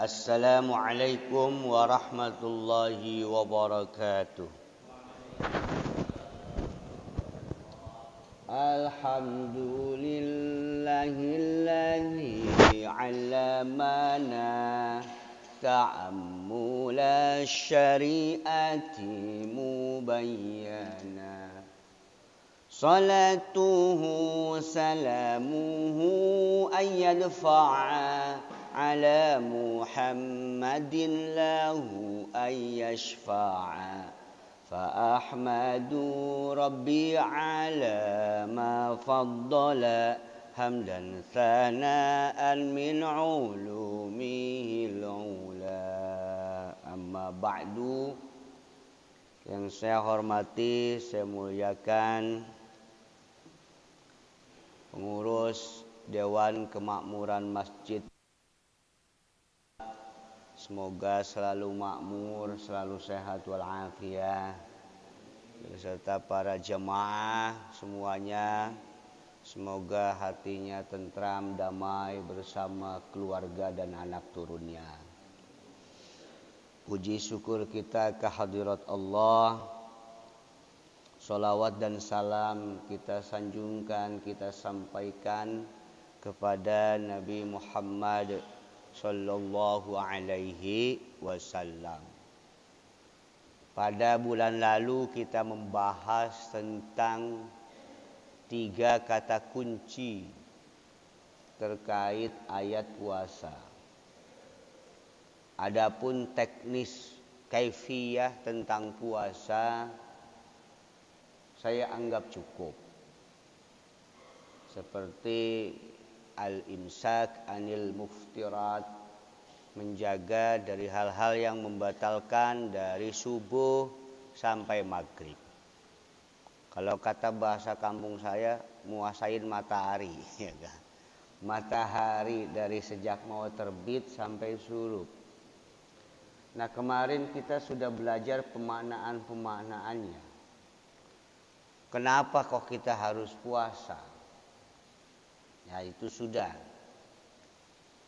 Assalamualaikum warahmatullahi wabarakatuh. Alhamdulillahilladzi 'allamana ta'ammula syari'ati mubayyana. Salatuhu salamuhu ayyadfa'a ala Muhammadin lahu ayyashfa'a. Fa ahmadu rabbi ala ma faddala hamdan thana'an min ulumihil ula. Amma ba'du. Yang saya hormati, saya muliakan pengurus Dewan Kemakmuran Masjid. Semoga selalu makmur, selalu sehat walafiat, beserta para jemaah semuanya. Semoga hatinya tentram, damai bersama keluarga dan anak turunnya. Puji syukur kita kehadirat Allah. Salawat dan salam kita sanjungkan, kita sampaikan kepada Nabi Muhammad sallallahu alaihi wasallam. Pada bulan lalu kita membahas tentang 3 kata kunci terkait ayat puasa. Adapun teknis kaifiyah tentang puasa saya anggap cukup. Seperti al-imsak anil muftirat, menjaga dari hal-hal yang membatalkan dari subuh sampai maghrib. Kalau kata bahasa kampung saya, muasain matahari, ya kan? Matahari dari sejak mau terbit sampai surup. Nah, kemarin kita sudah belajar pemaknaan-pemaknaannya. Kenapa kok kita harus puasa? Ya, itu sudah.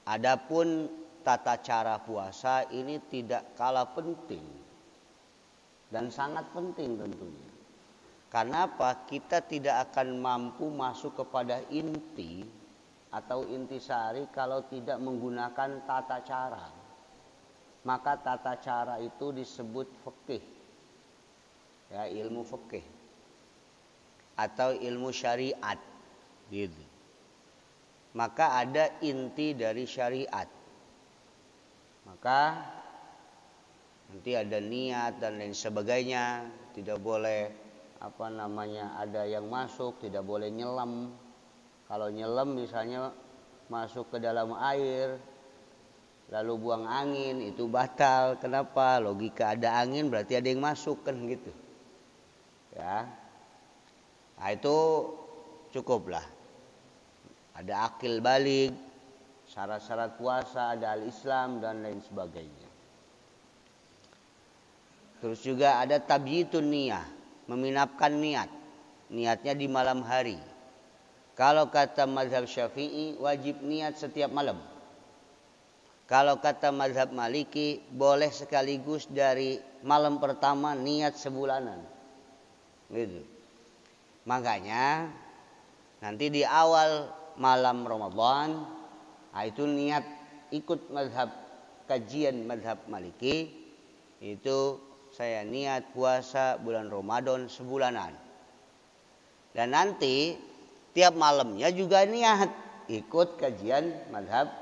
Adapun tata cara puasa ini tidak kalah penting dan sangat penting tentunya. Karena apa? Kita tidak akan mampu masuk kepada inti atau intisari kalau tidak menggunakan tata cara. Maka tata cara itu disebut fikih. Ya, ilmu fikih atau ilmu syariat gitu. Maka ada inti dari syariat. Maka nanti ada niat dan lain sebagainya. Tidak boleh ada yang masuk, tidak boleh nyelam. Kalau nyelam misalnya masuk ke dalam air lalu buang angin, itu batal. Kenapa? Logika ada angin berarti ada yang masuk kan gitu. Ya. Nah, itu cukuplah. Ada akil balik, syarat-syarat puasa, ada al-Islam dan lain sebagainya. Terus juga ada tabyitun niyah, meminapkan niat. Niatnya di malam hari. Kalau kata mazhab Syafi'i wajib niat setiap malam. Kalau kata mazhab Maliki boleh sekaligus dari malam pertama niat sebulanan. Gitu. Makanya nanti di awal malam Ramadan, itu niat ikut mazhab, kajian mazhab Maliki, itu saya niat puasa bulan Ramadan sebulanan. Dan nanti tiap malamnya juga niat ikut kajian mazhab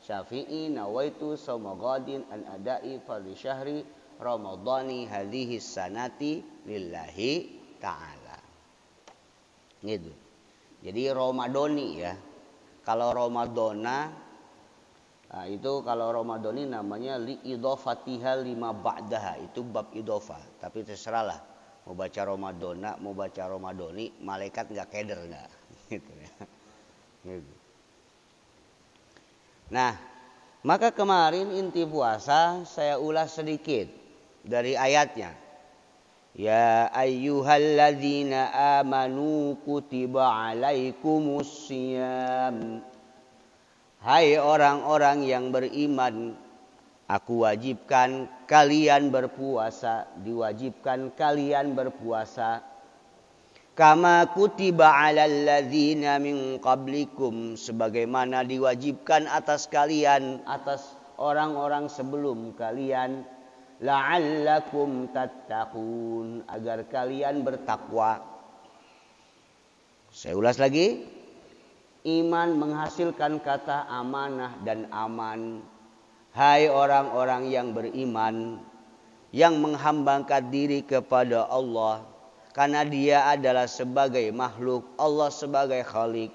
Syafi'i, nawaitu shauma ghadin an adai fardhi syahri ramadhani hadhihi sanati lillahi ta'ala. Gitu. Jadi Ramadhani ya. Kalau Ramadhana, nah itu kalau Ramadhani namanya li idhofatiha lima ba'daha, itu bab idhofah. Tapi terserahlah mau baca Ramadhana, mau baca Ramadhani, malaikat nggak keder nggak, gitu ya. Gitu. Nah, maka kemarin inti puasa saya ulas sedikit dari ayatnya. Ya ayyuhalladzina amanu kutiba alaikumus syiyam. Hai orang-orang yang beriman, Aku wajibkan kalian berpuasa, diwajibkan kalian berpuasa. Kama kutiba 'alal ladzina min qablikum, sebagaimana diwajibkan atas kalian, atas orang-orang sebelum kalian, la'allakum tattaqun, agar kalian bertakwa. Saya ulas lagi. Iman menghasilkan kata amanah dan aman. Hai orang-orang yang beriman, yang menghambakan diri kepada Allah, karena dia adalah sebagai makhluk, Allah sebagai khalik.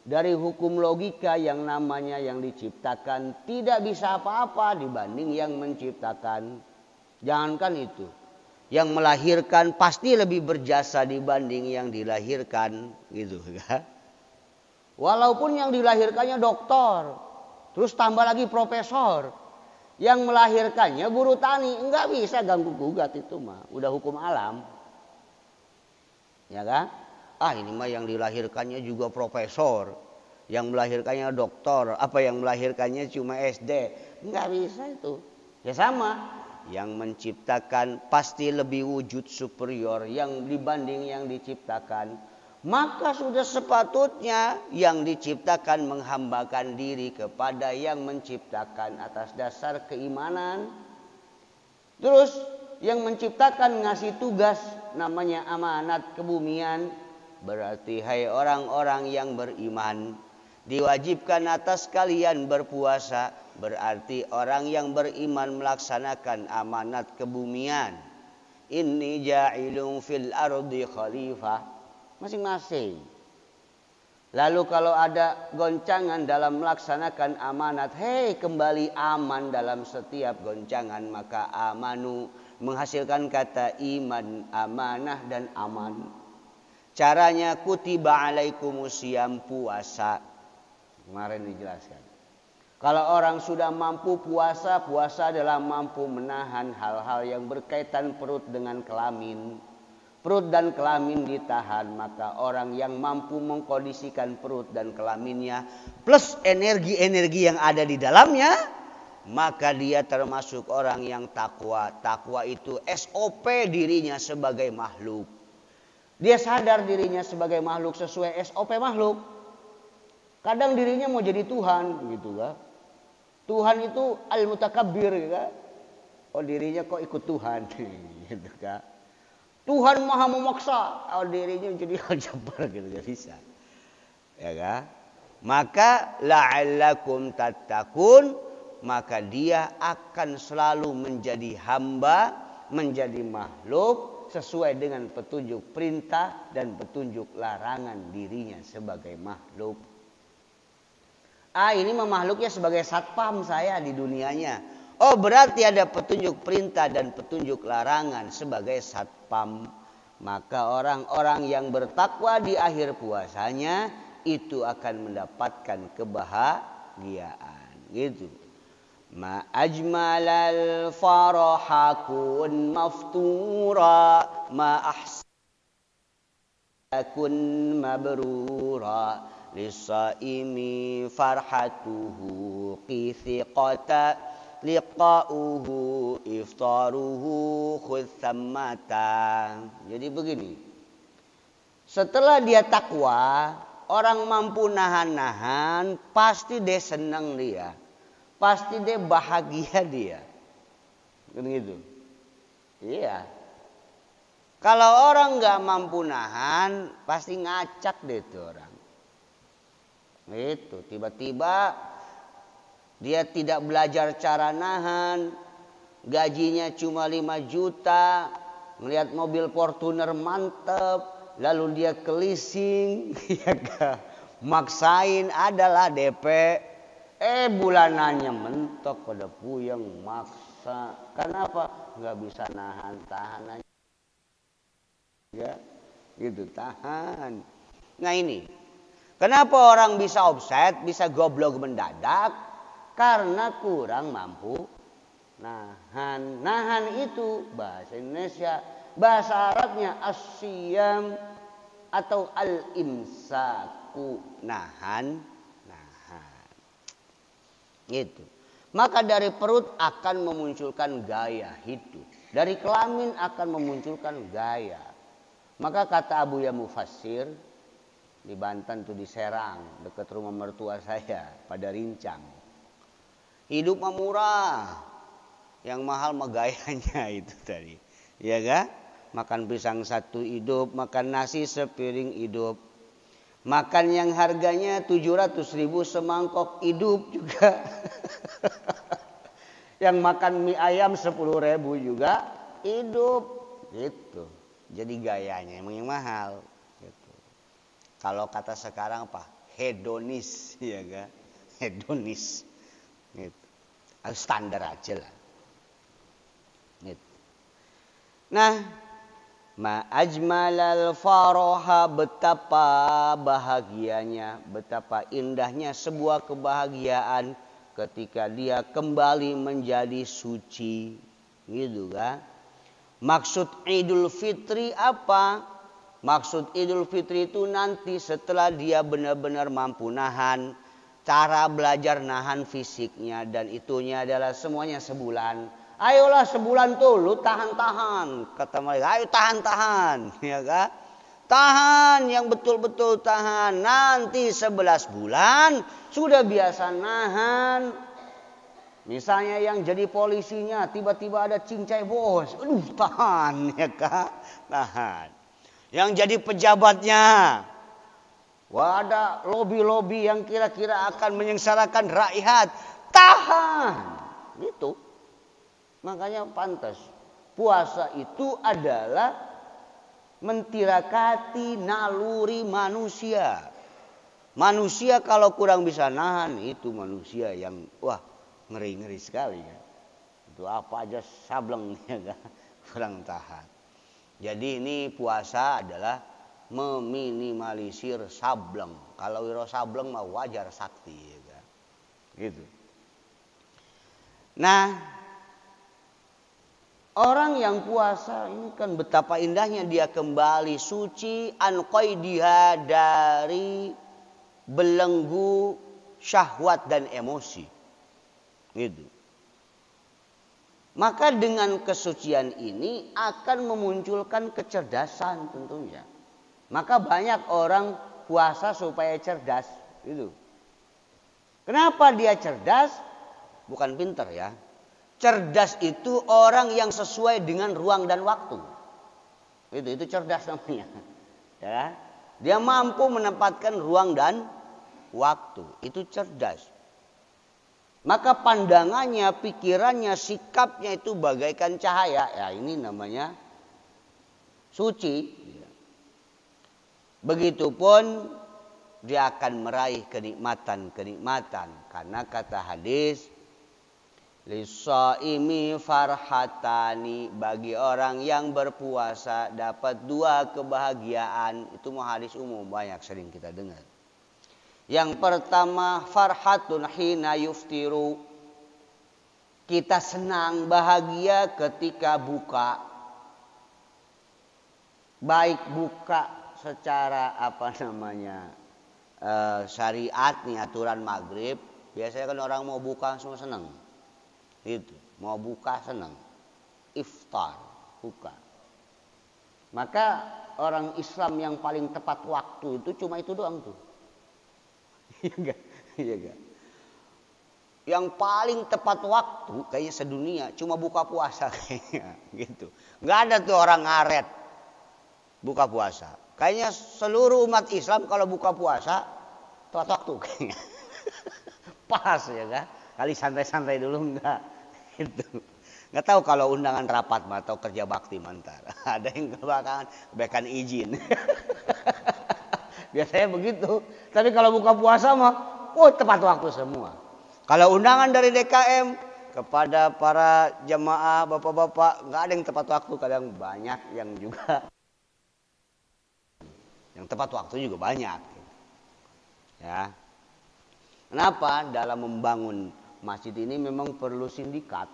Dari hukum logika yang namanya yang diciptakan tidak bisa apa-apa dibanding yang menciptakan. Jangankan itu, yang melahirkan pasti lebih berjasa dibanding yang dilahirkan, gitu kan? Walaupun yang dilahirkannya doktor, terus tambah lagi profesor, yang melahirkannya buruh tani, enggak bisa ganggu gugat, itu mah udah hukum alam. Ya kan? Ini mah yang dilahirkannya juga profesor, yang melahirkannya doktor, apa yang melahirkannya cuma SD, enggak bisa itu. Ya sama, yang menciptakan pasti lebih wujud superior yang dibanding yang diciptakan. Maka sudah sepatutnya yang diciptakan menghambakan diri kepada yang menciptakan atas dasar keimanan. Terus yang menciptakan ngasih tugas namanya amanat kebumian. Berarti hai orang-orang yang beriman, diwajibkan atas kalian berpuasa. Berarti orang yang beriman melaksanakan amanat kebumian. Inni ja'ilun fil ardi khalifah. Masing-masing. Lalu kalau ada goncangan dalam melaksanakan amanat, kembali aman dalam setiap goncangan, maka amanu menghasilkan kata iman, amanah dan aman. Caranya kutiba alaikumusiyam, puasa. Kemarin dijelaskan. Kalau orang sudah mampu puasa, puasa adalah mampu menahan hal-hal yang berkaitan perut dengan kelamin. Perut dan kelamin ditahan, maka orang yang mampu mengkondisikan perut dan kelaminnya plus energi-energi yang ada di dalamnya, maka dia termasuk orang yang takwa. Takwa itu SOP dirinya sebagai makhluk. Dia sadar dirinya sebagai makhluk sesuai SOP makhluk. Kadang dirinya mau jadi Tuhan, gitu kan? Tuhan itu al-mutakabbir, kan? Oh, dirinya kok ikut Tuhan, gitu kan? Tuhan maha memaksa, dirinya jadi al-jabbar, gitu, gak bisa. Ya kan? Maka la'allakum tattaqun, maka dia akan selalu menjadi hamba, menjadi makhluk sesuai dengan petunjuk perintah dan petunjuk larangan dirinya sebagai makhluk. Ini makhluknya sebagai satpam saya di dunianya. Oh, berarti ada petunjuk perintah dan petunjuk larangan sebagai satpam. Maka orang-orang yang bertakwa di akhir puasanya itu akan mendapatkan kebahagiaan. Gitu. Ma ajmalal farahakun maftura, ma ahsakun mabrura, lisaimi farhatuhu qithiqata, liqa'uhu iftaruhu khuthammata. Jadi begini, setelah dia takwa, orang mampu nahan-nahan, pasti dia senang dia, pasti dia bahagia dia, kan gitu. Iya. Kalau orang nggak mampu nahan, pasti ngacak deh itu orang. Itu tiba-tiba dia tidak belajar cara nahan, gajinya cuma 5 juta, melihat mobil Fortuner mantep, lalu dia ke leasing, maksain adalah DP, bulanannya mentok, pada puyeng, maksa. Kenapa? Nggak bisa nahan, tahan aja, ya, gitu, tahan. Nah ini, kenapa orang bisa offset, bisa goblok mendadak? Karena kurang mampu nahan. Nahan itu bahasa Indonesia, bahasa Arabnya asyam atau al-imsaku, nahan. Gitu. Maka dari perut akan memunculkan gaya hidup. Dari kelamin akan memunculkan gaya. Maka kata Abu Ya Mufassir, di Banten tuh di Serang, dekat rumah mertua saya, pada Rincang. Hidup mah murah. Yang mahal mah gayanya itu tadi. Ya kan? Makan pisang satu hidup, makan nasi sepiring hidup. Makan yang harganya 700.000 semangkok hidup juga. Yang makan mie ayam 10.000 juga hidup. Gitu. Jadi gayanya emang yang mahal. Gitu. Kalau kata sekarang apa? Hedonis. Ya kan? Hedonis. Gitu. Standar aja lah. Gitu. Nah, ma'ajmalal faroha, betapa bahagianya, betapa indahnya sebuah kebahagiaan ketika dia kembali menjadi suci. Gitu kan. Maksud Idul Fitri apa? Maksud Idul Fitri itu nanti setelah dia benar-benar mampu nahan, cara belajar nahan fisiknya, dan itunya adalah semuanya sebulan. Ayolah sebulan tuh lu tahan-tahan, kata mereka. Ayo tahan-tahan, ya kan? Tahan yang betul-betul tahan. Nanti 11 bulan sudah biasa nahan. Misalnya yang jadi polisinya tiba-tiba ada cincai bos. Aduh tahan, ya kan? Tahan. Yang jadi pejabatnya, wah ada lobi-lobi yang kira-kira akan menyengsarakan rakyat. Tahan. Gitu. Makanya pantas. Puasa itu adalah mentirakati naluri manusia. Manusia kalau kurang bisa nahan, itu manusia yang wah ngeri-ngeri sekali ya. Itu apa aja sableng ya kan? Kurang tahan. Jadi ini puasa adalah meminimalisir sableng. Kalau wiro sableng mah wajar sakti ya kan? Gitu. Nah, orang yang puasa ini kan betapa indahnya dia kembali suci an qaidiha, dari belenggu syahwat dan emosi. Gitu. Maka dengan kesucian ini akan memunculkan kecerdasan tentunya. Maka banyak orang puasa supaya cerdas. Gitu. Kenapa dia cerdas? Bukan pintar ya. Cerdas itu orang yang sesuai dengan ruang dan waktu. Itu cerdas namanya. Ya. Dia mampu menempatkan ruang dan waktu. Itu cerdas. Maka pandangannya, pikirannya, sikapnya itu bagaikan cahaya. Ya ini namanya suci. Begitupun dia akan meraih kenikmatan-kenikmatan. Karena kata hadis, Lisaimi farhatani, bagi orang yang berpuasa dapat 2 kebahagiaan. Itu mah hadis umum, banyak sering kita dengar. Yang pertama, farhatun hina yuftiru. Kita senang, bahagia ketika buka. Baik buka secara syariat nih, aturan maghrib. Biasanya kan orang mau buka semua senang. Itu mau buka senang, iftar buka. Maka orang Islam yang paling tepat waktu itu cuma itu doang tuh. Iya enggak? Yang paling tepat waktu kayaknya sedunia cuma buka puasa kayaknya gitu. Enggak ada tuh orang ngaret buka puasa. Kayaknya seluruh umat Islam kalau buka puasa tepat waktu kayaknya. Pas ya kan? Kali santai-santai dulu enggak. Gitu. Nggak tahu kalau undangan rapat atau kerja bakti mantar. Ada yang kebaikan izin. Biasanya begitu. Tapi kalau buka puasa mah, tepat waktu semua. Kalau undangan dari DKM kepada para jemaah, bapak-bapak, nggak ada yang tepat waktu. Kadang banyak yang juga. Yang tepat waktu juga banyak. Ya. Kenapa? Dalam membangun masjid ini memang perlu sindikat.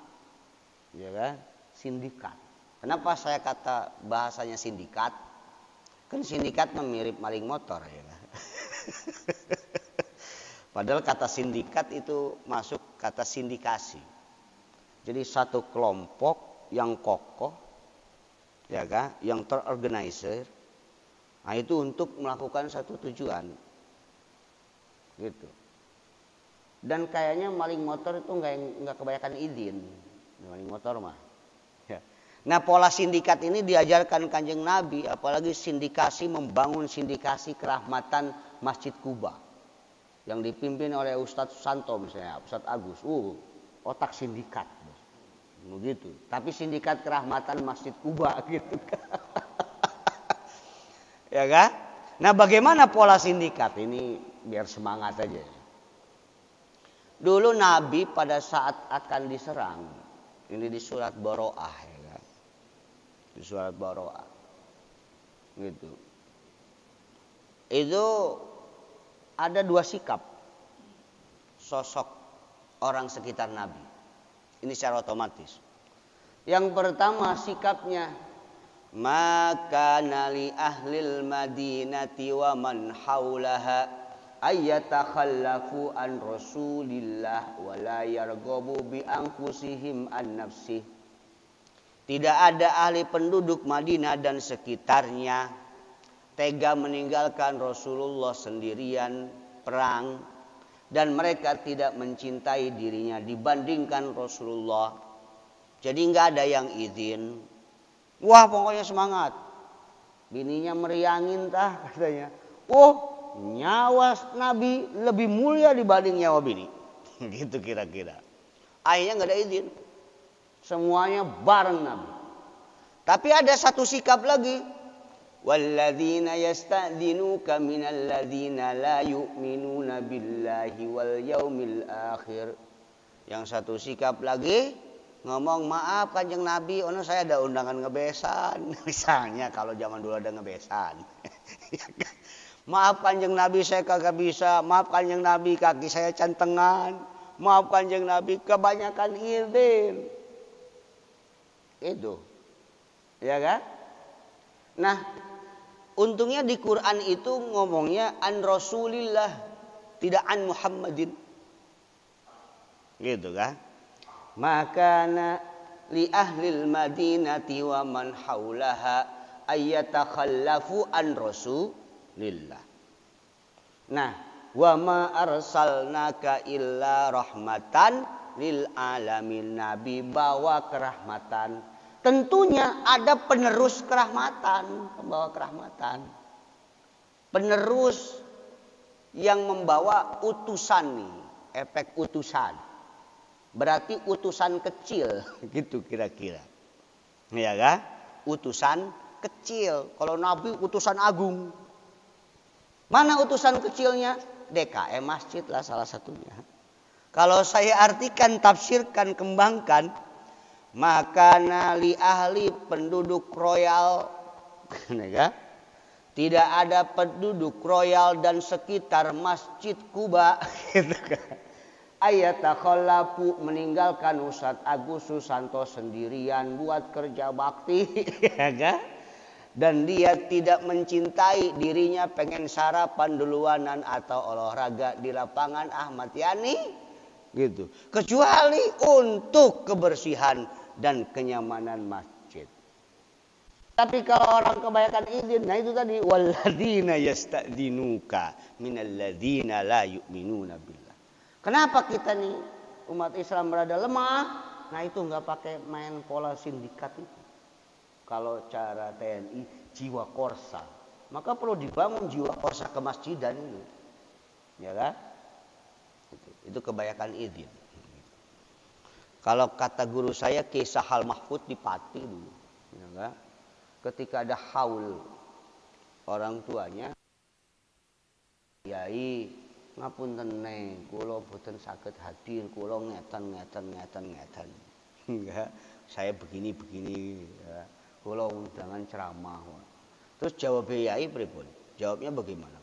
Ya kan? Sindikat. Kenapa saya kata bahasanya sindikat? Kan sindikat mirip maling motor ya kan? Padahal kata sindikat itu masuk kata sindikasi. Jadi satu kelompok yang kokoh, ya kan, yang terorganisir, nah itu untuk melakukan satu tujuan, gitu. Dan kayaknya maling motor itu nggak kebanyakan izin, maling motor mah. Ya. Nah pola sindikat ini diajarkan Kanjeng Nabi, apalagi sindikasi, membangun sindikasi kerahmatan Masjid Kuba yang dipimpin oleh Ustadz Santo misalnya, Ustadz Agus, otak sindikat, begitu. Tapi sindikat kerahmatan Masjid Kuba, gitu. Ya kan? Nah, bagaimana pola sindikat ini biar semangat aja. Dulu Nabi pada saat akan diserang, ini di surat Baroah, ya kan? Di surat Baroah, gitu. Itu ada dua sikap sosok orang sekitar Nabi. Ini secara otomatis. Yang pertama sikapnya, maka nali ahlil madinati wa man haulaha ayatakhallafu an rasulillah wa la yarghabu bi anfusihim an nafsih. Tidak ada ahli penduduk Madinah dan sekitarnya tega meninggalkan Rasulullah sendirian perang, dan mereka tidak mencintai dirinya dibandingkan Rasulullah. Jadi nggak ada yang izin. Wah pokoknya semangat. Bininya meriangin tah katanya. Nyawa Nabi lebih mulia dibanding nyawa bini. Gitu kira-kira. Akhirnya nggak ada izin. Semuanya bareng Nabi. Tapi ada satu sikap lagi. Walladzina yasta'dinuka minal ladzina la yu'minuna billahi wal yaumil akhir. Yang satu sikap lagi ngomong, maaf Kanjeng Nabi, saya ada undangan ngebesan. Misalnya kalau zaman dulu ada ngebesan. Maaf Kanjeng Nabi, saya kagak bisa. Maaf Kanjeng Nabi, kaki saya cantengan. Maaf Kanjeng Nabi, kebanyakan izin. Itu. Ya kan? Nah, untungnya di Quran itu ngomongnya an Rasulillah, tidak an Muhammadin. Gitu kan? Makana li ahlil madinati wa man haulaha ayatakhallafu an Rasulillah. Nah, wa ma arsalnaka illa rahmatan lil alamin. Nabi bawa kerahmatan. Tentunya ada penerus kerahmatan, pembawa kerahmatan. Penerus yang membawa utusan nih, efek utusan. Berarti utusan kecil, gitu kira-kira. Ya kan? Utusan kecil. Kalau Nabi utusan agung. Mana utusan kecilnya? DKM masjid lah salah satunya. Kalau saya artikan, tafsirkan, kembangkan, maka nali ahli penduduk royal, tidak ada penduduk royal dan sekitar Masjid Kuba, ayatakhallafu meninggalkan Ustadz Agus Susanto sendirian buat kerja bakti, dan dia tidak mencintai dirinya, pengen sarapan duluanan atau olahraga di lapangan Ahmad Yani, gitu. Kecuali untuk kebersihan dan kenyamanan masjid. Tapi kalau orang kebanyakan izin, nah itu tadi walladzina yasta'dinuka minal ladzina la yu'minuna billah. Kenapa kita nih umat Islam berada lemah? Nah itu nggak pakai main pola sindikat itu. Kalau cara TNI jiwa korsa, maka perlu dibangun jiwa korsa kemasjidan itu, ya kan? Itu kebanyakan izin. Kalau kata guru saya kisah Hal Mahfud di Pati dulu, ya kan? Ketika ada haul orang tuanya, Yai ngapunten neng, kula boten saged hadir, kula ngeten. Enggak, saya begini, ya. Kula undangan ceramah. Terus jawab Yai pripun? Jawabnya bagaimana?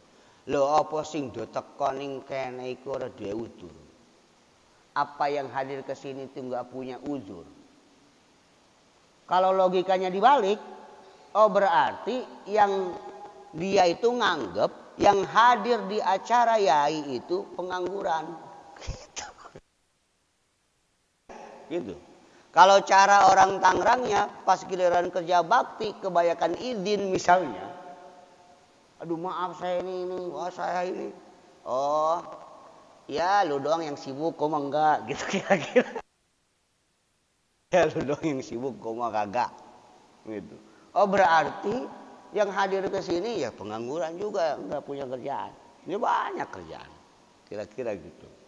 Lho apa sing do teko ning kene iku ora duwe udzur. Apa yang hadir ke sini itu enggak punya udzur. Kalau logikanya dibalik, berarti yang dia itu nganggep yang hadir di acara yai itu pengangguran. Gitu. Kalau cara orang Tangerangnya pas giliran kerja bakti kebanyakan izin misalnya. Aduh maaf saya ini, wah saya ini. Oh, ya lu doang yang sibuk, kok mah enggak, gitu kira-kira. Ya lu doang yang sibuk, kok mah kagak. Gitu. Oh berarti yang hadir ke sini ya pengangguran juga, enggak punya kerjaan. Ini banyak kerjaan. Kira-kira gitu.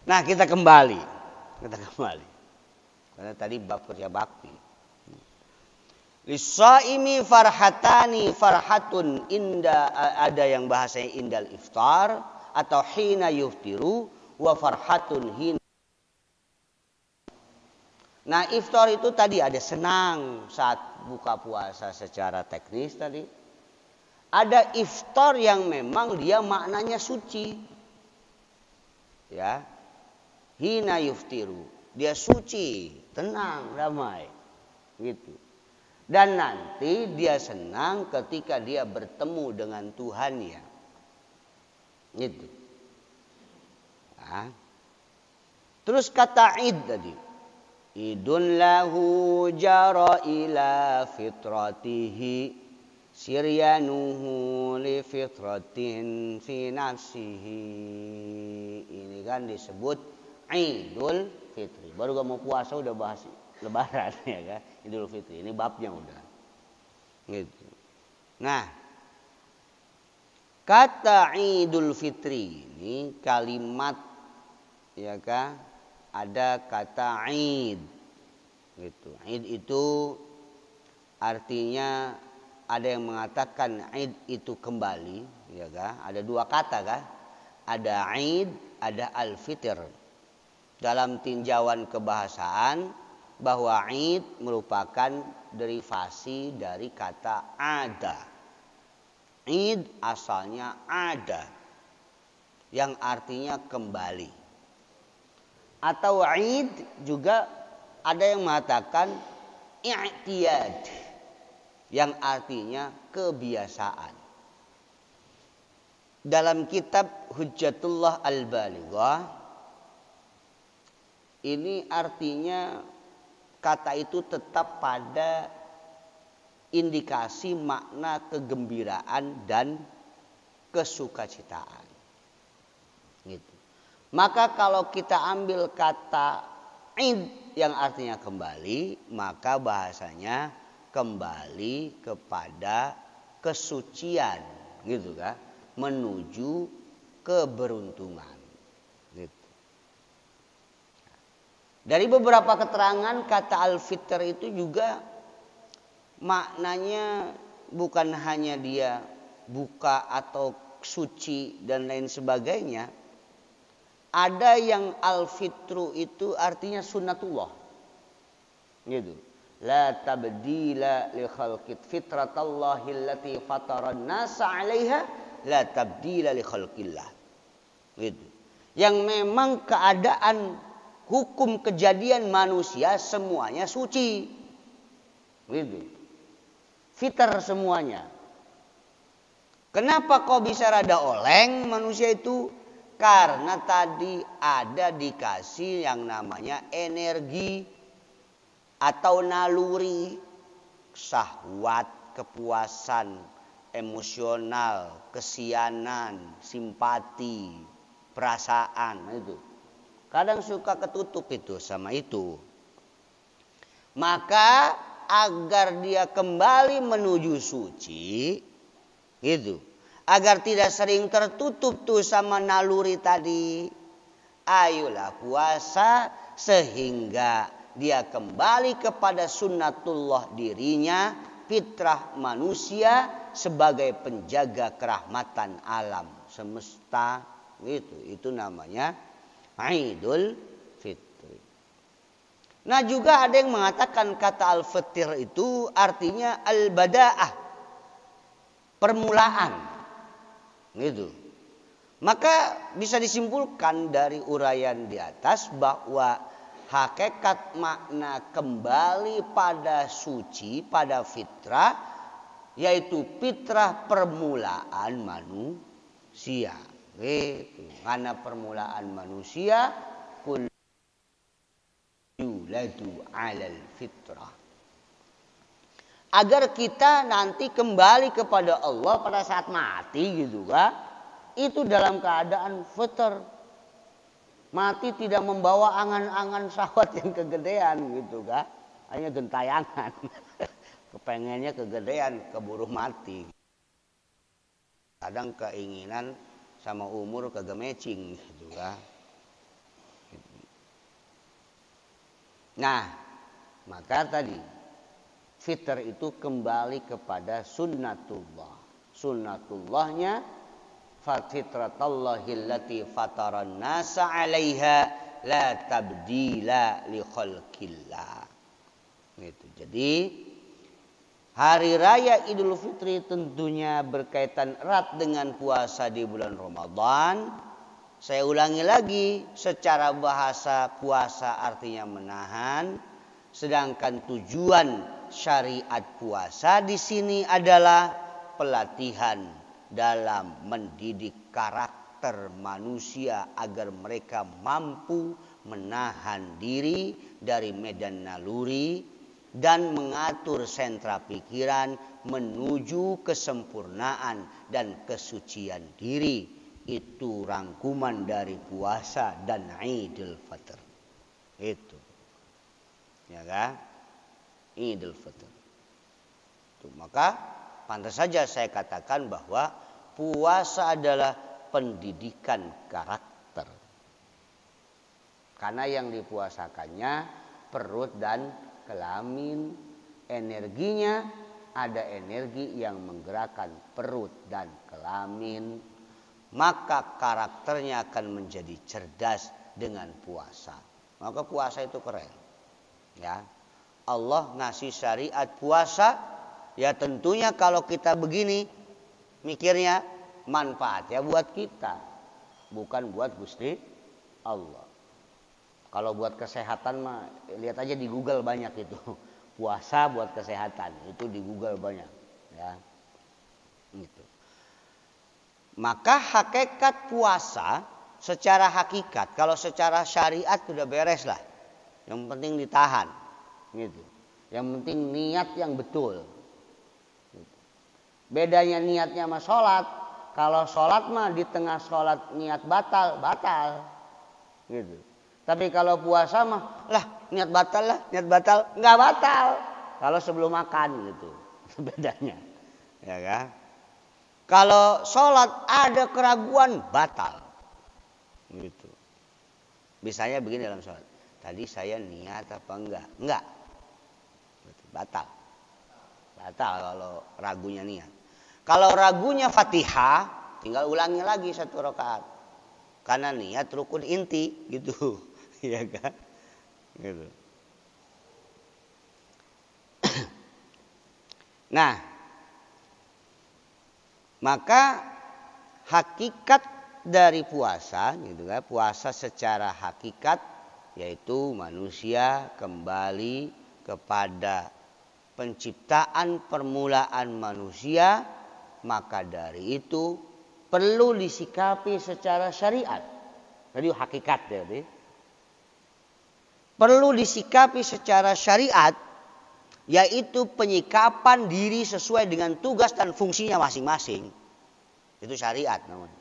Nah, kita kembali. Karena tadi bab kerja bakti. Lisaimi farhatani, farhatun inda, ada yang bahasanya indal iftar atau hina yuftiru, wa farhatun hina. Nah, iftar itu tadi ada senang saat buka puasa secara teknis tadi. Ada iftar yang memang dia maknanya suci. Ya. Hina yuftiru, dia suci, tenang, damai, gitu. Dan nanti dia senang ketika dia bertemu dengan Tuhannya, gitu. Nah. Terus kata id tadi, idun lahu jara ila fitratihi, siryanuhu li fitratin fi nafsihi. Ini kan disebut Idul Fitri. Baru gak mau puasa udah bahas Lebaran ya kan. Idul Fitri. Ini babnya udah. Gitu. Nah, kata Idul Fitri ini kalimat ya kan, ada kata Id. Gitu. Id itu artinya ada yang mengatakan Id itu kembali, ya kan? Ada dua kata kan? Ada Id, ada Al-Fitr. Dalam tinjauan kebahasaan bahwa Id merupakan derivasi dari kata ada. Id asalnya ada, yang artinya kembali. Atau Id juga ada yang mengatakan i'tiyad, yang artinya kebiasaan. Dalam kitab Hujjatullah Al-Balighah, ini artinya kata itu tetap pada indikasi makna kegembiraan dan kesukacitaan. Gitu. Maka kalau kita ambil kata id yang artinya kembali, maka bahasanya kembali kepada kesucian, gitu kan? Menuju keberuntungan. Dari beberapa keterangan kata al-fitr itu juga maknanya bukan hanya dia buka atau suci dan lain sebagainya. Ada yang al-fitru itu artinya sunnatullah. Gitu. La tabdila li khalqit fitratallahi allati fataran nasa 'alaiha la tabdila li khalqillah. Gitu. Yang memang keadaan hukum kejadian manusia semuanya suci. Gitu. Fitr semuanya. Kenapa kok bisa rada oleng manusia itu? Karena tadi ada dikasih yang namanya energi atau naluri, syahwat, kepuasan emosional, kesianan, simpati, perasaan itu. Kadang suka ketutup itu sama itu. Maka agar dia kembali menuju suci, gitu. Agar tidak sering tertutup tuh sama naluri tadi. Ayolah puasa sehingga dia kembali kepada sunnatullah dirinya, fitrah manusia sebagai penjaga kerahmatan alam semesta. Itu namanya Idul Fitri. Nah juga ada yang mengatakan kata al-fitr itu artinya al-bada'ah, permulaan. Gitu. Maka bisa disimpulkan dari uraian di atas bahwa hakikat makna kembali pada suci, pada fitrah yaitu fitrah permulaan manusia. Gitu. Karena permulaan manusia kullu yuladu 'alal fitrah. Agar kita nanti kembali kepada Allah pada saat mati gitu kan. Itu dalam keadaan fitr. Mati tidak membawa angan-angan syahwat yang kegedean gitu kan. Hanya gentayangan. Kepengennya kegedean, keburu mati. Kadang keinginan sama umur kagak matching gitu kan. Nah, maka tadi fitr itu kembali kepada sunnatullah. Sunnatullahnya fitratallahi allati fataran nasa 'alaiha la tabdila li khalqillah. Gitu. Jadi hari raya Idul Fitri tentunya berkaitan erat dengan puasa di bulan Ramadan. Saya ulangi lagi, secara bahasa puasa artinya menahan, sedangkan tujuan syariat puasa di sini adalah pelatihan dalam mendidik karakter manusia agar mereka mampu menahan diri dari medan naluri dan mengatur sentra pikiran menuju kesempurnaan dan kesucian diri. Itu rangkuman dari puasa dan Idul Fitr. Itu. Ya kan? Idul Fitr. Itu, maka pantas saja saya katakan bahwa puasa adalah pendidikan karakter. Karena yang dipuasakannya perut dan kelamin. Energinya ada energi yang menggerakkan perut dan kelamin. Maka karakternya akan menjadi cerdas dengan puasa. Maka puasa itu keren. Ya. Allah ngasih syariat puasa. Ya tentunya kalau kita begini mikirnya manfaatnya buat kita. Bukan buat Gusti Allah. Kalau buat kesehatan mah lihat aja di Google banyak itu. Puasa buat kesehatan. Itu di Google banyak. Ya. Gitu. Maka hakikat puasa secara hakikat, kalau secara syariat sudah beres lah. Yang penting ditahan, gitu. Yang penting niat yang betul. Bedanya niatnya sama sholat. Kalau sholat mah di tengah sholat niat batal, gitu. Tapi kalau puasa mah, niat batal, nggak batal. Kalau sebelum makan gitu, bedanya, ya kan? Kalau sholat ada keraguan batal, gitu. Misalnya begini dalam sholat, tadi saya niat apa enggak? Enggak, batal kalau ragunya niat. Kalau ragunya Fatihah, tinggal ulangi lagi 1 rakaat, karena niat rukun inti, gitu, ya kan? Gitu. Nah. Maka hakikat dari puasa, gitu kan? Puasa secara hakikat yaitu manusia kembali kepada penciptaan permulaan manusia. Maka dari itu perlu disikapi secara syariat. Jadi hakikat jadi perlu disikapi secara syariat, yaitu penyikapan diri sesuai dengan tugas dan fungsinya masing-masing. Itu syariat namanya.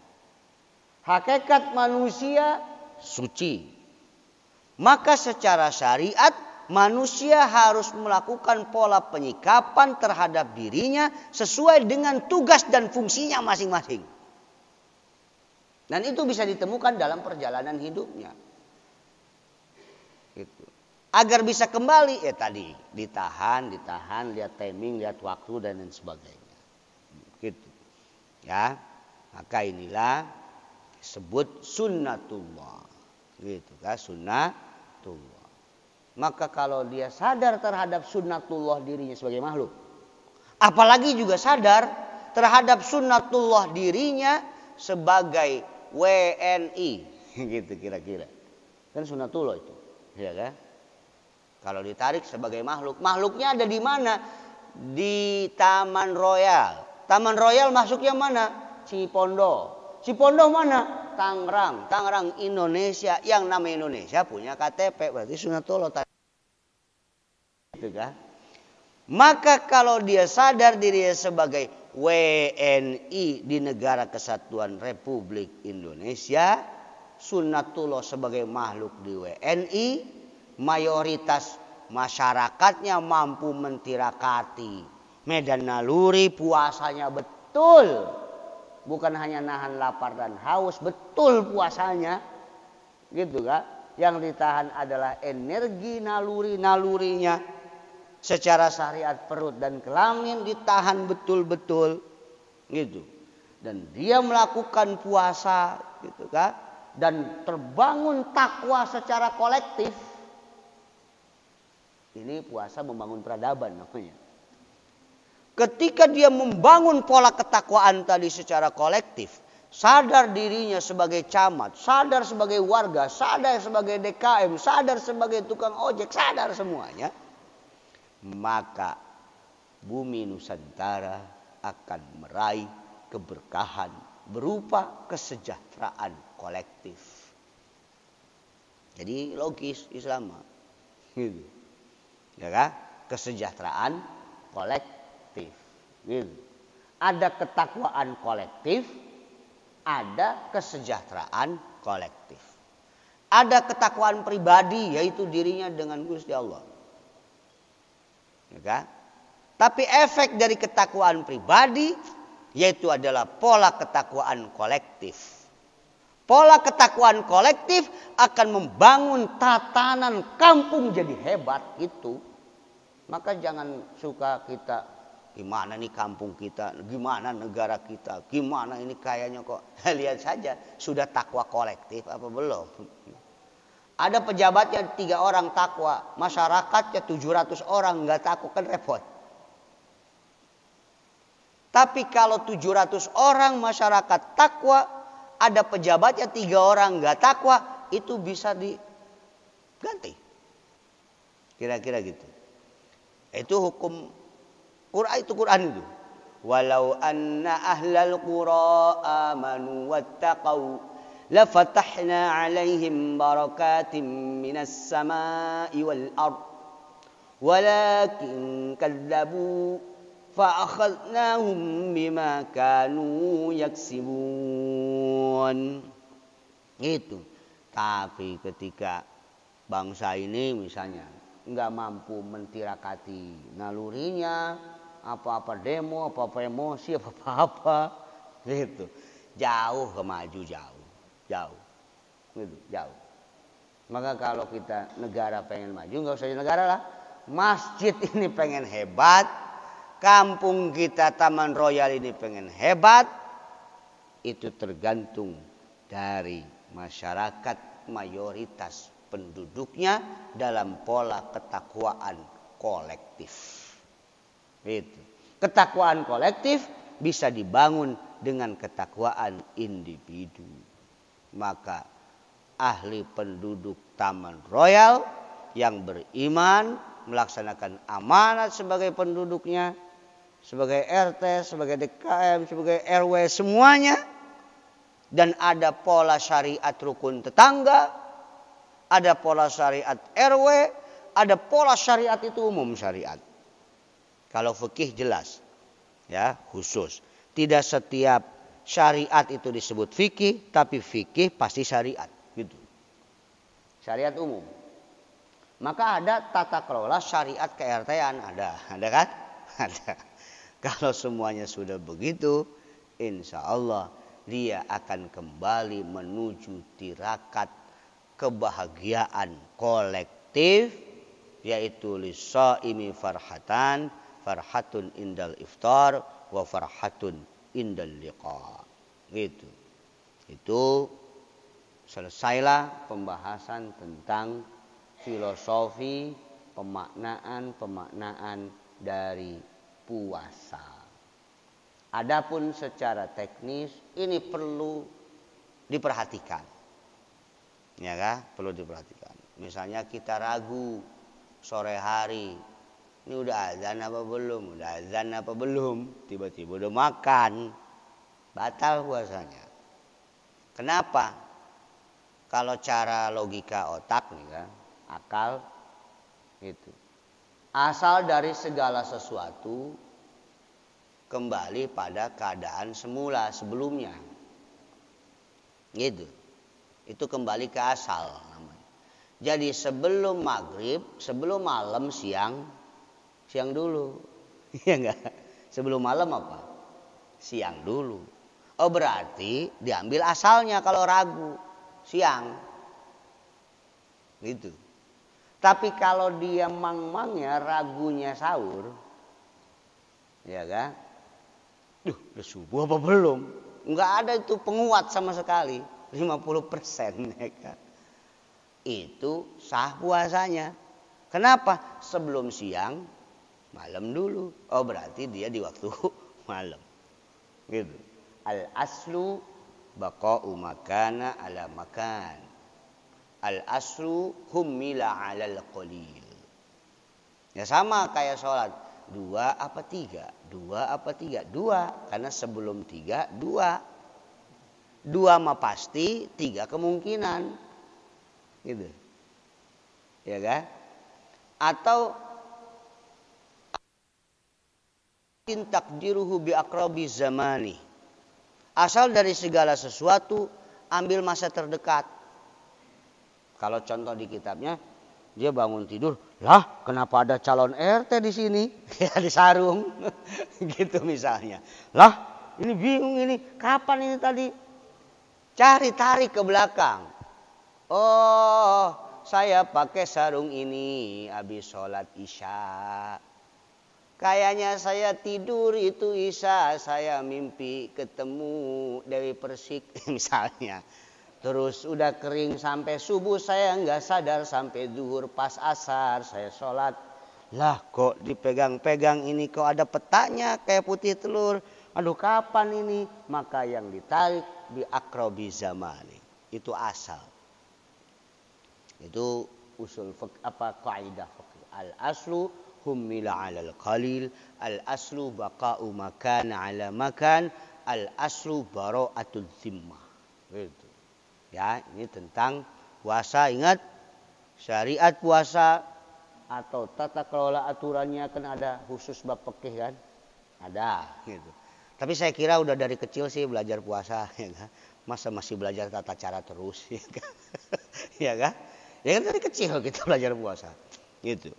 Hakikat manusia suci. Maka secara syariat manusia harus melakukan pola penyikapan terhadap dirinya sesuai dengan tugas dan fungsinya masing-masing. Dan itu bisa ditemukan dalam perjalanan hidupnya. Gitu. Agar bisa kembali, tadi ditahan, lihat timing, lihat waktu dan lain sebagainya. Gitu. Ya, maka inilah disebut sunnatullah. Gitu kan, sunnatullah. Maka kalau dia sadar terhadap sunnatullah dirinya sebagai makhluk, apalagi juga sadar terhadap sunnatullah dirinya sebagai WNI, gitu kira-kira. Kan sunnatullah itu, ya kan? Kalau ditarik sebagai makhluk, makhluknya ada di mana? di Taman Royal. Taman Royal masuknya mana? Cipondo. Cipondo mana? Tangerang. Tangerang Indonesia. Yang nama Indonesia punya KTP. Berarti Sunnatullah. Gitu kan? Maka kalau dia sadar dirinya sebagai WNI di Negara Kesatuan Republik Indonesia, Sunnatullah sebagai makhluk di WNI, mayoritas masyarakatnya mampu mentirakati medan naluri, puasanya betul. Bukan hanya nahan lapar dan haus, betul puasanya. Gitu kan? Yang ditahan adalah energi naluri-nalurinya. Secara syariat perut dan kelamin ditahan betul-betul. Gitu. Dan dia melakukan puasa, gitu kan? Dan terbangun takwa secara kolektif. Ini puasa membangun peradaban namanya. Ketika dia membangun pola ketakwaan tadi secara kolektif, sadar dirinya sebagai camat, sadar sebagai warga, sadar sebagai DKM, sadar sebagai tukang ojek, sadar semuanya, maka bumi Nusantara akan meraih keberkahan berupa kesejahteraan kolektif. Jadi logis Islam, gitu. Ya kan? Kesejahteraan kolektif. Gitu. Ada ketakwaan kolektif, ada kesejahteraan kolektif. Ada ketakwaan pribadi, yaitu dirinya dengan Gusti Allah. Ya kan? Tapi efek dari ketakwaan pribadi, yaitu adalah pola ketakwaan kolektif. Pola ketakwaan kolektif akan membangun tatanan kampung jadi hebat itu. Maka jangan suka kita, gimana nih kampung kita, gimana negara kita, gimana ini kayaknya kok. Lihat saja, sudah takwa kolektif apa belum? Ada pejabatnya 3 orang takwa, masyarakatnya 700 orang nggak takwa, kan repot. Tapi kalau 700 orang masyarakat takwa, ada pejabatnya 3 orang nggak takwa, itu bisa diganti. Kira-kira gitu. Itu hukum Quran, itu Quran itu. Walau anna ahlal qura amanu wattaqau lafatahna alaihim barakatim minas samai wal ard walakin kadzabu fa akhadnahum bima kanu yaksibun. Itu. Tapi ketika bangsa ini misalnya enggak mampu mentirakati nalurinya, apa-apa demo, apa-apa emosi, apa-apa gitu. Jauh kemaju jauh. Gitu, jauh. Maka kalau kita negara pengen maju, enggak usah negara lah. Masjid ini pengen hebat, kampung kita Taman Royal ini pengen hebat, itu tergantung dari masyarakat mayoritas penduduknya dalam pola ketakwaan kolektif. Itu. Ketakwaan kolektif bisa dibangun dengan ketakwaan individu. Maka ahli penduduk Taman Royal yang beriman melaksanakan amanat sebagai penduduknya, sebagai RT, sebagai DKM, sebagai RW semuanya, dan ada pola syariat rukun tetangga, ada pola syariat RW, ada pola syariat itu umum syariat. Kalau fikih jelas, ya khusus. Tidak setiap syariat itu disebut fikih, tapi fikih pasti syariat, gitu. Syariat umum. Maka ada tata kelola syariat ke-RT-an, ada kan? Ada. Kalau semuanya sudah begitu, insya Allah dia akan kembali menuju tirakat kebahagiaan kolektif, yaitu lisaimi farhatan, farhatun indal iftar wa farhatun indal liqa. Gitu. Itu selesailah pembahasan tentang filosofi pemaknaan dari puasa. Adapun secara teknis ini perlu diperhatikan. Ya kan? Perlu diperhatikan. Misalnya kita ragu sore hari Ini udah azan apa belum? Udah azan apa belum? Tiba-tiba udah makan. Batal puasanya. Kenapa? Kalau cara logika otak nih kan, akal itu. Asal dari segala sesuatu kembali pada keadaan semula sebelumnya. Gitu. Itu kembali ke asal namanya. Jadi sebelum maghrib, sebelum malam siang dulu. Iya enggak? Sebelum malam apa? Siang dulu. Oh berarti diambil asalnya kalau ragu. Siang. Gitu. Tapi kalau dia mang-mangnya ragunya sahur. Ya kan? Udah subuh apa belum? Enggak ada itu penguat sama sekali. 50% ya kan? Itu sah puasanya. Kenapa? Sebelum siang, malam dulu. Oh berarti dia di waktu malam. Gitu. Al-aslu baqa'u makana ala makan. Al-aslu hummila alal qalil. Ya sama kayak sholat. 2 apa 3? 2 apa 3? 2. Karena sebelum 3, 2. 2 mah pasti, 3 kemungkinan. Gitu. Ya kan? Atau takdiruhu bi aqrabi zamani. Asal dari segala sesuatu ambil masa terdekat. Kalau contoh di kitabnya, dia bangun tidur, lah kenapa ada calon RT di sini? Ya di sarung. Gitu misalnya. Lah ini bingung ini, kapan ini tadi? Cari tarik ke belakang. Oh, saya pakai sarung ini habis sholat isya. Kayaknya saya tidur itu isya, saya mimpi ketemu Dewi Persik misalnya. Terus udah kering sampai subuh, saya nggak sadar sampai zuhur pas asar saya sholat. Lah kok dipegang-pegang ini kok ada petanya kayak putih telur. Aduh kapan ini? Maka yang ditarik bi aqrabi zamani. Itu asal. Itu usul kaidah fikih. Al aslu hummila 'alal qalil, al aslu baqa'u makan 'ala makan, al aslu bara'atul zimmah. Gitu. Ya, ini tentang puasa. Ingat, syariat puasa atau tata kelola aturannya kan ada khusus bab fikih kan? Ada gitu. Tapi saya kira udah dari kecil sih belajar puasa ya kan? Masa masih belajar tata cara terus ya kan? Ya kan? Ya kan dari kecil kita belajar puasa. Gitu.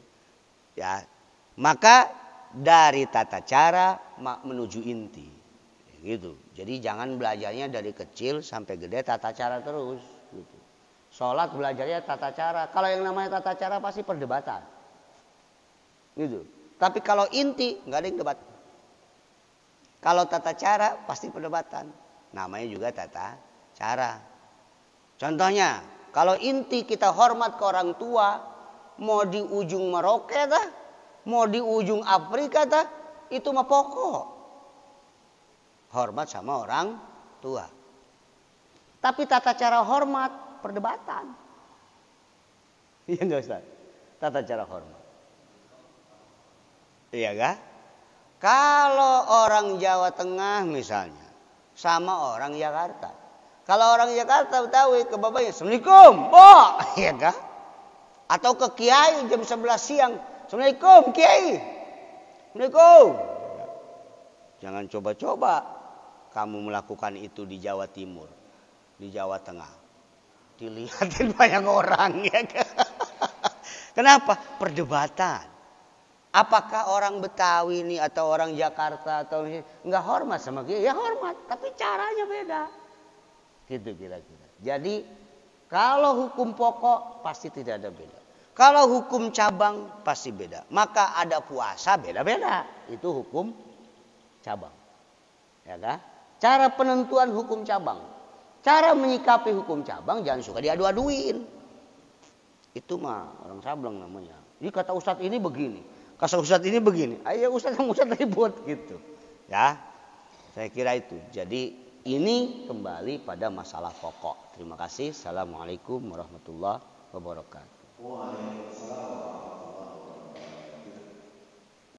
Ya. Maka dari tata cara menuju inti. Gitu. Jadi jangan belajarnya dari kecil sampai gede tata cara terus. Gitu. Sholat belajarnya tata cara. Kalau yang namanya tata cara pasti perdebatan. Gitu. Tapi kalau inti nggak ada yang debat. Kalau tata cara pasti perdebatan. Namanya juga tata cara. Contohnya, kalau inti kita hormat ke orang tua, mau di ujung Merauke tah, mau di ujung Afrika tah, itu mah pokok. Hormat sama orang tua. Tapi tata cara hormat perdebatan. Iya enggak Ustaz? Tata cara hormat. Iya kah? Kalau orang Jawa Tengah misalnya sama orang Jakarta. Kalau orang Jakarta Betawi ke bapaknya, Assalamualaikum, Mbok, iya kah? Atau ke kiai jam 11 siang, Assalamualaikum, kiai. Assalamualaikum. Jangan coba-coba kamu melakukan itu di Jawa Timur, di Jawa Tengah. Dilihatin banyak orang ya kan? Kenapa? Perdebatan. Apakah orang Betawi ini atau orang Jakarta atau nggak hormat sama dia? Ya hormat, tapi caranya beda. Gitu kira-kira. Jadi kalau hukum pokok pasti tidak ada beda. Kalau hukum cabang pasti beda. Maka ada puasa beda-beda. Itu hukum cabang. Ya kan? Cara penentuan hukum cabang. Cara menyikapi hukum cabang jangan suka diadu-aduin. Itu mah orang sableng namanya. Ini kata Ustadz ini begini. Kata Ustadz ini begini. Ayo Ustadz sama Ustadz ribut gitu. Ya. Saya kira itu. Jadi ini kembali pada masalah pokok. Terima kasih. Assalamualaikum warahmatullahi wabarakatuh.